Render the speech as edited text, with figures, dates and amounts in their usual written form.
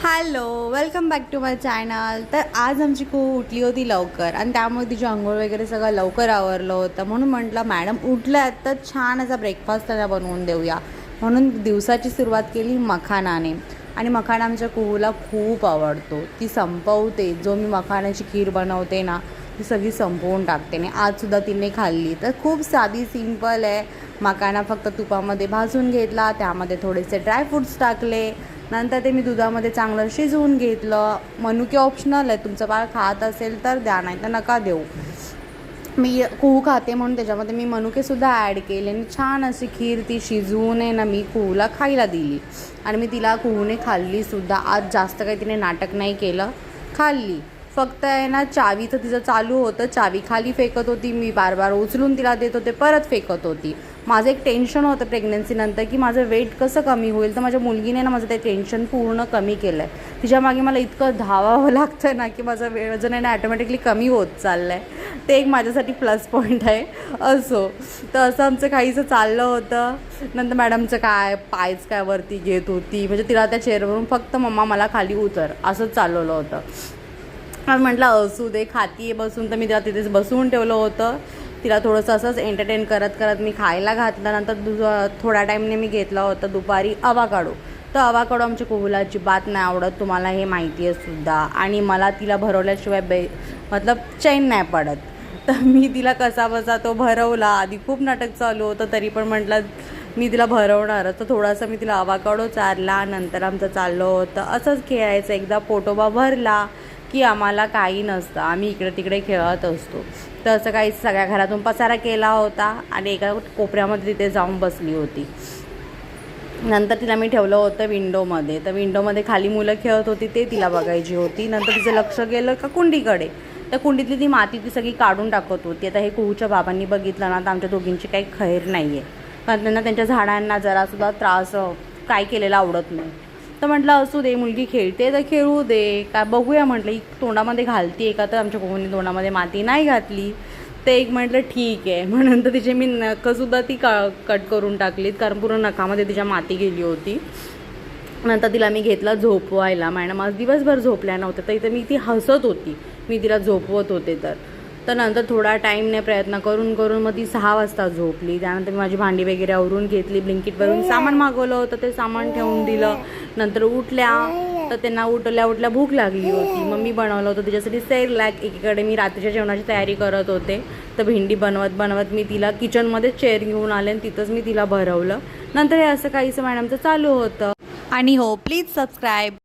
Hello, welcome back to my channel. तर आज आमची खूप उठली होती लवकर आणि त्यामुळे तिची अंघोळ वगैरे सगळं लवकर आवरलं होतं. म्हणून म्हटलं मॅडम उठल्यात तर छान असा ब्रेकफास्ट त्यांना बनवून देऊया. म्हणून दिवसाची सुरुवात केली मखानाने. आणि मखाना आमच्या कुहूला खूप आवडतो. ती संपवते. जो मी मखाण्याची खीर बनवते ना ती सगळी संपवून टाकते. आणि आजसुद्धा तिने खाल्ली. तर खूप साधी सिंपल आहे. मखाना फक्त तुपामध्ये भाजून घेतला, त्यामध्ये थोडेसे ड्रायफ्रूट्स टाकले, नंतर ते मी दुधामध्ये चांगलं शिजवून घेतलं. मनुके ऑप्शनल आहे, तुमचं बाळ खात असेल तर द्या, नाही तर नका देऊ. मी कुहू खाते म्हणून त्याच्यामध्ये मी मनुकेसुद्धा ॲड केले आणि छान अशी खीर ती शिजवून आहे ना मी कुहूला खायला दिली. आणि मी तिला कुहूने खाल्लीसुद्धा. आज जास्त काही तिने नाटक नाही केलं, खाल्ली. फक्त आहे ना चावीचं तिचं चालू होतं. चावी खाली फेकत होती, मी बार बार उचलून तिला देत होते, परत फेकत होती. माझं एक टेन्शन होतं प्रेग्नन्सीनंतर की माझं वेट कसं कमी होईल. तर माझ्या मुलगीने ना माझं ते टेन्शन पूर्ण कमी केलं आहे. तिच्या मागे मला इतकं धावावं लागतं ना की माझं वजन आहे ना ॲटोमॅटिकली कमी होत चाललं आहे. ते एक माझ्यासाठी प्लस पॉईंट आहे. असो, तर असं आमचं काहीसं चाललं होतं. नंतर मॅडमचं काय पायच काय वरती घेत होती, म्हणजे तिला त्या चेअरवरून फक्त मम्मा मला खाली उतर असंच चालवलं होतं. म्हटलं असू दे, खाती बसून. तर मी तिला तिथेच बसवून ठेवलं होतं. तिला थोडंसं असंच एंटरटेन करत करत मी खायला घातलं. नंतर थोड्या टाईमने मी घेतला होता दुपारी अवाकाडो. तर अवाकाडो आमच्या कुहूला अजिबात नाही आवडत, तुम्हाला हे माहिती आहे सुद्धा. आणि मला तिला भरवल्याशिवाय मतलब चैन नाही पडत. तर मी तिला कसा बसा तो भरवला. आधी खूप नाटक चालू होतं, तरी पण म्हटलं मी तिला भरवणार. तर थोडासा मी तिला अवाकाडो चारला. नंतर आमचं चाललं होतं असंच खेळायचं. एकदा पोटोबा भरला की आम्हाला काही नसतं, आम्ही इकडे तिकडे खेळत असतो. तर असं काही सगळ्या घरातून पसारा केला होता आणि एका कोपऱ्यामध्ये तिथे जाऊन बसली होती. नंतर तिला मी ठेवलं होतं विंडोमध्ये. तर विंडोमध्ये खाली मुलं खेळत होती ते तिला बघायची होती. नंतर तिचं लक्ष गेलं का कुंडीकडे. तर कुंडीतली ती माती ती सगळी काढून टाकत होती. आता हे कुहूच्या बाबांनी बघितलं ना तर आमच्या दोघींची काही खैर नाही आहे, कारण त्यांना त्यांच्या झाडांना जरासुद्धा त्रास काय केलेला आवडत नाही. तर म्हटलं असू दे, मुलगी खेळते तर खेळू दे, काय बघूया म्हटलं. ही तोंडामध्ये घालते का, तर आमच्या कुहूने तोंडामध्ये माती नाही घातली. ते एक म्हटलं ठीक आहे. मग नंतर तिचे मी नखंसुद्धा ती कट करून टाकलीत, कारण पूर्ण नखामध्ये तिच्या माती गेली होती. नंतर तिला मी घेतला झोपवायला. मॅडम आज दिवसभर झोपल्या नव्हत्या, तर इथं मी ती हसत होती, मी तिला झोपवत होते. तर नंतर थोडा टाईमने प्रयत्न करून करून मग ती 6 वाजता झोपली. त्यानंतर मी माझी भांडी वगैरे आवरून घेतली. ब्लिंकिटवरून सामान मागवलं होतं, ते सामान ठेवून दिलं. नंतर उठल्या तर त्यांना उठल्या भूक लागली होती. मग मी बनवलं होतं तिच्यासाठी सेरलॅक. एकीकडे मी रात्रीच्या जेवणाची तयारी करत होते. तर भेंडी बनवत मी तिला किचनमध्येच चेअर घेऊन आले आणि तिथंच मी तिला भरवलं. नंतर हे असं काहीसं मॅडमचं चालू होतं. आणि हो, प्लीज सबस्क्राईब.